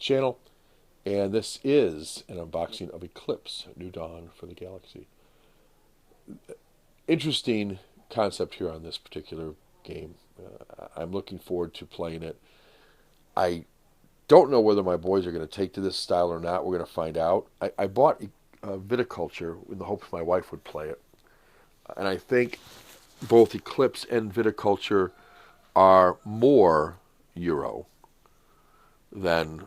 channel, and this is an unboxing of Eclipse, New Dawn for the Galaxy. Interesting concept here on this particular game. I'm looking forward to playing it. I don't know whether my boys are going to take to this style or not. We're going to find out. I bought Viticulture in the hopes my wife would play it, and I think both Eclipse and Viticulture are more Euro than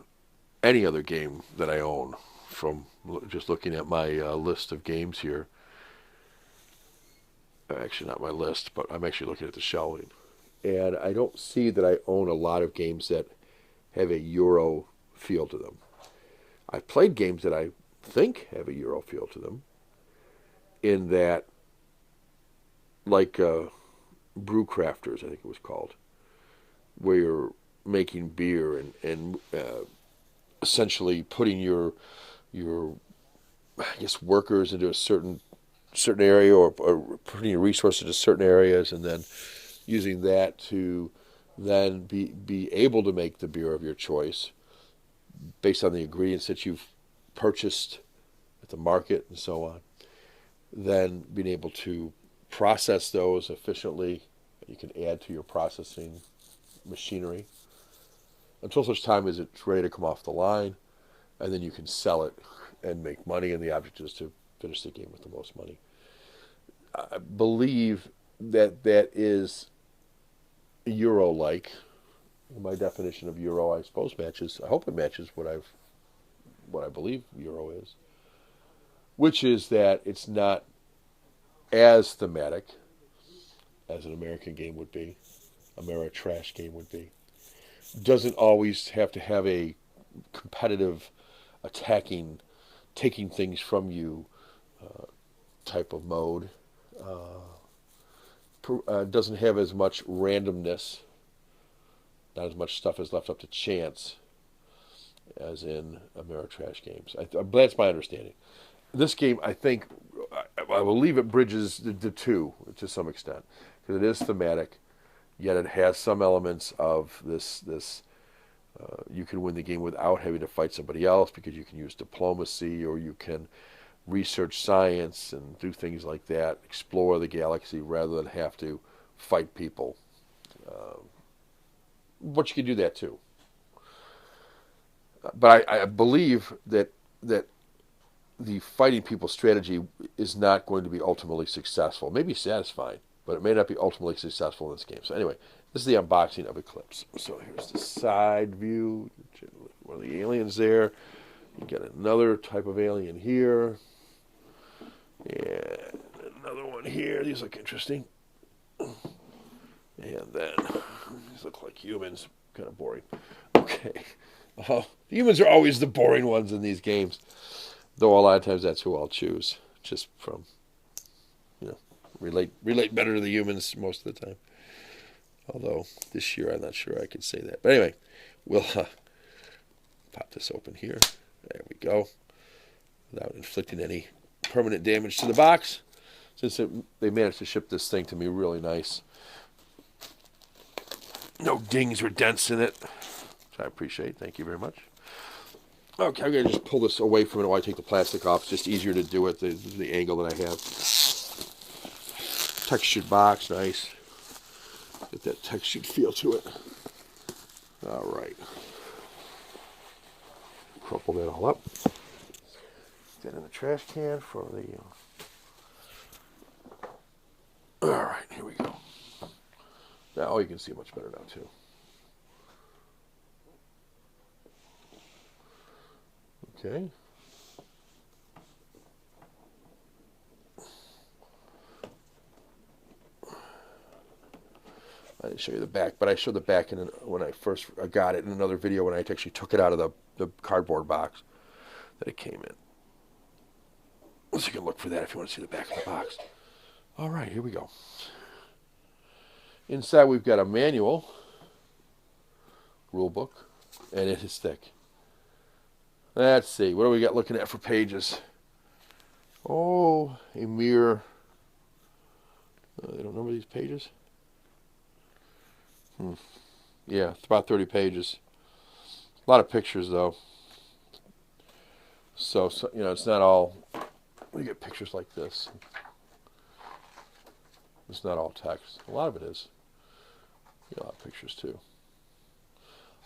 any other game that I own, from just looking at my list of games here. Actually, not my list, but I'm actually looking at the shelving. And I don't see that I own a lot of games that have a Euro feel to them. I've played games that I think have a Euro feel to them, in that, like Brew Crafters, I think it was called, where you're making beer and essentially putting your I guess workers into a certain area, or putting your resources into certain areas, and then using that to then be able to make the beer of your choice based on the ingredients that you've purchased at the market and so on. Then being able to process those efficiently. You can add to your processing machinery until such time as it's ready to come off the line, and then you can sell it and make money, and the object is to finish the game with the most money. I believe that is Euro-like. My definition of Euro, I suppose, matches. I hope it matches what I believe Euro is, which is that it's not as thematic as an American game would be, Ameritrash game would be. Doesn't always have to have a competitive, attacking, taking things from you type of mode. Doesn't have as much randomness, not as much stuff is left up to chance as in Ameritrash games. That's my understanding. This game, I think, I believe it bridges the two to some extent, because it is thematic, yet it has some elements of this. You can win the game without having to fight somebody else, because you can use diplomacy, or you can research science and do things like that, explore the galaxy rather than have to fight people. But you can do that too. But I believe that the fighting people strategy is not going to be ultimately successful. It may be satisfying, but it may not be ultimately successful in this game. So anyway, this is the unboxing of Eclipse. So here's the side view. One of the aliens there. You got another type of alien here. And another one here. These look interesting. And then these look like humans. Kind of boring. Okay. Humans are always the boring ones in these games. Though a lot of times that's who I'll choose. Just from, relate better to the humans most of the time. Although this year I'm not sure I could say that. But anyway, we'll pop this open here. There we go. Without inflicting any permanent damage to the box, since they managed to ship this thing to me really nice. No dings or dents in it, which I appreciate. Thank you very much. Okay, I'm going to just pull this away from it while I take the plastic off. It's just easier to do it, the angle that I have. Textured box, nice. Get that textured feel to it. All right. Crumple that all up. Put that in the trash can for the... All right, here we go. Now you can see much better now, too. Okay. I didn't show you the back, but I showed the back when I first got it in another video, when I actually took it out of the cardboard box that it came in. So you can look for that if you want to see the back of the box. All right, here we go. Inside we've got a manual, rule book, and it is thick. Let's see, what do we got looking at for pages? Oh, a mere... they don't number these pages? Yeah, it's about 30 pages. A lot of pictures, though. So you know, it's not all... We get pictures like this. It's not all text. A lot of it is. You get a lot of pictures, too.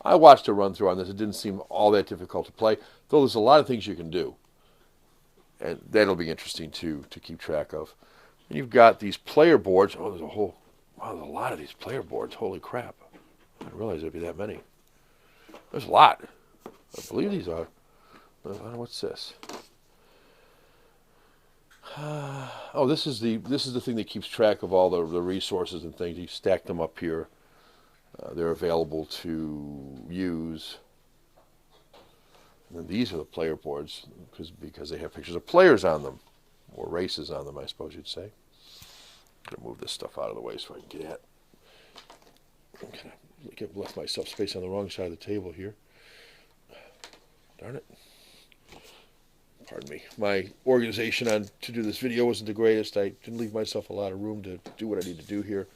I watched a run-through on this. It didn't seem all that difficult to play, though there's a lot of things you can do. And that'll be interesting, to keep track of. And you've got these player boards. Oh, there's a whole... Wow, there's a lot of these player boards. Holy crap. I didn't realize there'd be that many. There's a lot. I believe these are... I don't know, what's this? Oh, this is the thing that keeps track of all the resources and things. You stack them up here. They're available to use. And these are the player boards because they have pictures of players on them, or races on them, I suppose you'd say. I'm gonna move this stuff out of the way so I can get at. I've left myself space on the wrong side of the table here. Darn it. Pardon me. My organization to do this video wasn't the greatest. I didn't leave myself a lot of room to do what I need to do here.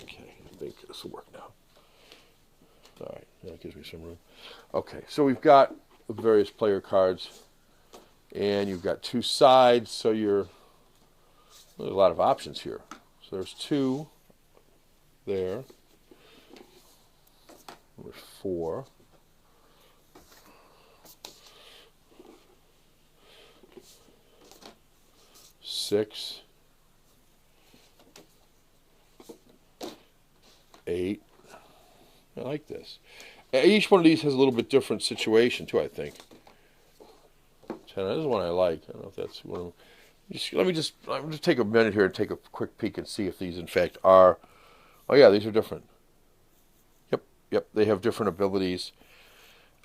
Okay, I think this will work now. All right, that gives me some room. Okay, so we've got the various player cards, and you've got two sides, so there's a lot of options here. So there's two there. There's four. 6, 8. I like this. Each one of these has a little bit different situation too, I think. 10. This is one I like. I don't know if that's one of them. Let me just take a minute here and take a quick peek and see if these in fact are. Oh yeah, these are different. Yep. They have different abilities.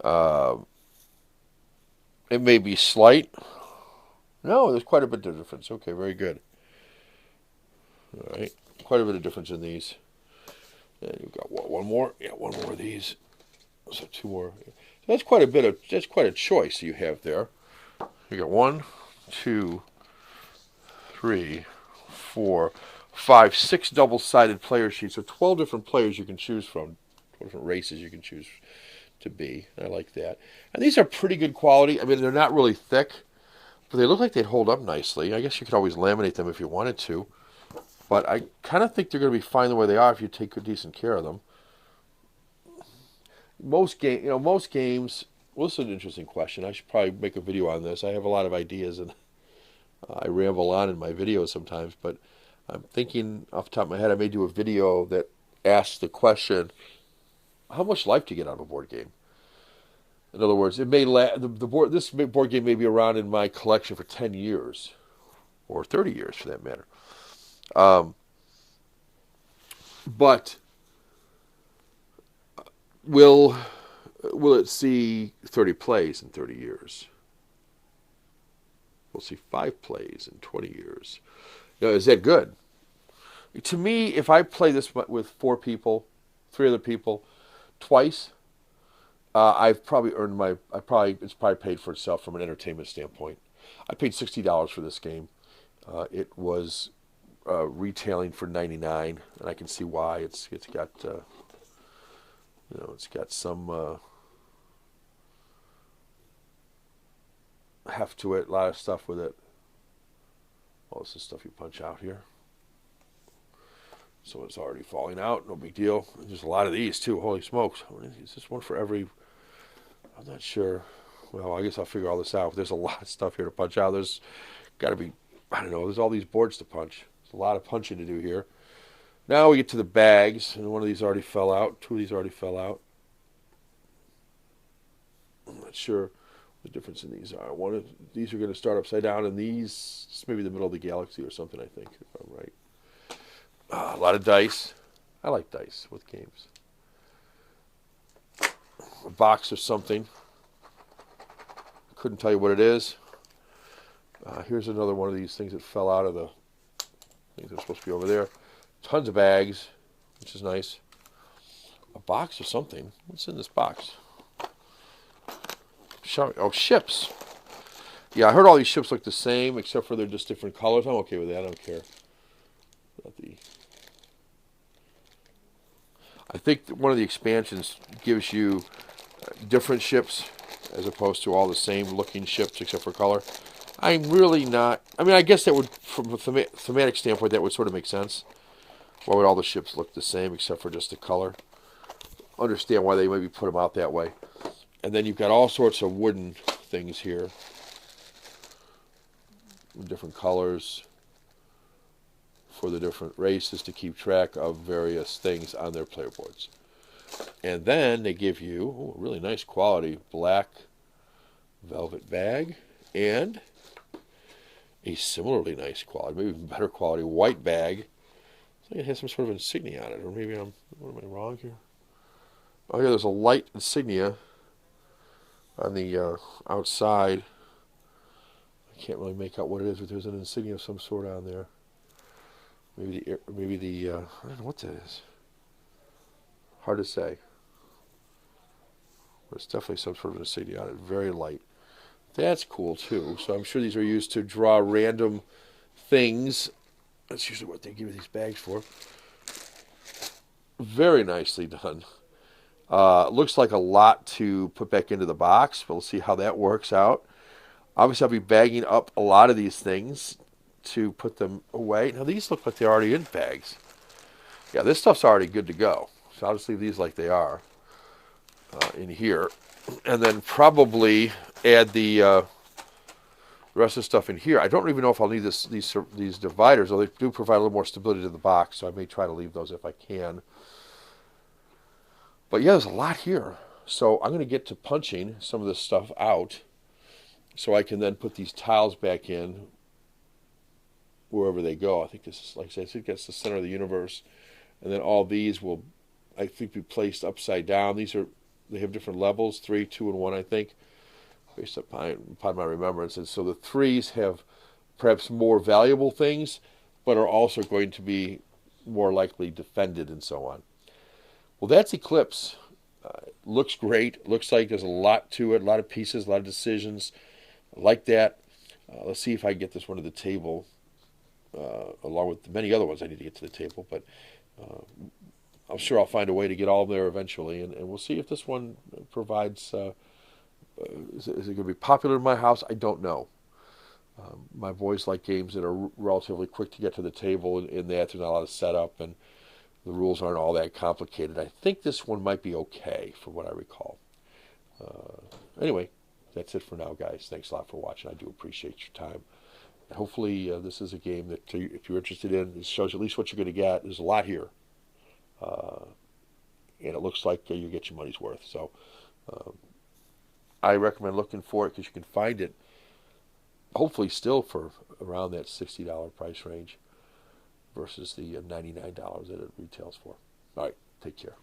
It may be slight. No, there's quite a bit of difference. Okay, very good. All right, quite a bit of difference in these. And you've got one more. Yeah, one more of these. So two more. That's quite a bit of. That's quite a choice you have there. You got 1, 2, 3, 4, 5, 6 double-sided player sheets. So 12 different players you can choose from. 12 different races you can choose to be. I like that. And these are pretty good quality. I mean, they're not really thick, but they look like they'd hold up nicely. I guess you could always laminate them if you wanted to. But I kind of think they're going to be fine the way they are if you take good, decent care of them. Most games. Well, this is an interesting question. I should probably make a video on this. I have a lot of ideas, and I ramble on in my videos sometimes. But I'm thinking off the top of my head, I may do a video that asks the question: how much life do you get out of a board game? In other words, it may this board game may be around in my collection for 10 years, or 30 years for that matter. But will it see 30 plays in 30 years? We'll see 5 plays in 20 years. You know, is that good? To me, if I play this with 4 people, 3 other people, twice, I've probably earned it's probably paid for itself from an entertainment standpoint. I paid $60 for this game. It was retailing for $99, and I can see why. It's got it's got some heft to it, a lot of stuff with it. All this is stuff you punch out here. So it's already falling out, no big deal. There's a lot of these too, holy smokes. Is this one for every... I'm not sure. Well, I guess I'll figure all this out. There's a lot of stuff here to punch out. There's got to be, I don't know, there's all these boards to punch. There's a lot of punching to do here. Now we get to the bags, and one of these already fell out. 2 of these already fell out. I'm not sure what the difference in these are. One of these are going to start upside down, and these, it's maybe the middle of the galaxy or something, I think, if I'm right. A lot of dice. I like dice with games. A box or something. Couldn't tell you what it is. Here's another one of these things that fell out of the things that are supposed to be over there. Tons of bags, which is nice. A box or something. What's in this box? Oh, ships. Yeah, I heard all these ships look the same, except for they're just different colors. I'm okay with that. I don't care. I think one of the expansions gives you different ships as opposed to all the same looking ships except for color. I'm really not. I mean, I guess that would, from a thematic standpoint, that would sort of make sense. Why would all the ships look the same except for just the color? Understand why they maybe put them out that way. And then you've got all sorts of wooden things here, different colors for the different races to keep track of various things on their player boards. And then they give you a really nice quality black velvet bag and a similarly nice quality, maybe even better quality white bag. I think it has some sort of insignia on it, or maybe am I wrong here? Oh yeah, there's a light insignia on the outside. I can't really make out what it is, but there's an insignia of some sort on there. Maybe the I don't know what that is. Hard to say. But it's definitely some sort of insignia on it. Very light. That's cool too. So I'm sure these are used to draw random things. That's usually what they give you these bags for. Very nicely done. Looks like a lot to put back into the box, but we'll see how that works out. Obviously, I'll be bagging up a lot of these things to put them away. Now, these look like they're already in bags. Yeah, this stuff's already good to go. So I'll just leave these like they are in here. And then probably add the rest of the stuff in here. I don't even know if I'll need these dividers, though they do provide a little more stability to the box, so I may try to leave those if I can. But yeah, there's a lot here. So I'm going to get to punching some of this stuff out so I can then put these tiles back in wherever they go. I think this is, like I said, I think that's the center of the universe. And then all these will, I think, be placed upside down. They have different levels, 3, 2, and 1, I think, based upon my remembrance. And so the 3s have perhaps more valuable things, but are also going to be more likely defended and so on. Well, that's Eclipse. Looks great. Looks like there's a lot to it, a lot of pieces, a lot of decisions. I like that. Let's see if I can get this one to the table, along with the many other ones I need to get to the table. But I'm sure I'll find a way to get all there eventually, and we'll see if this one provides. Is it going to be popular in my house? I don't know. My boys like games that are relatively quick to get to the table, in that there's not a lot of setup, and the rules aren't all that complicated. I think this one might be okay, from what I recall. Anyway, that's it for now, guys. Thanks a lot for watching. I do appreciate your time. Hopefully, this is a game that, if you're interested in, it shows at least what you're going to get. There's a lot here. And it looks like you get your money's worth. So I recommend looking for it because you can find it, hopefully still for around that $60 price range versus the $99 that it retails for. All right, take care.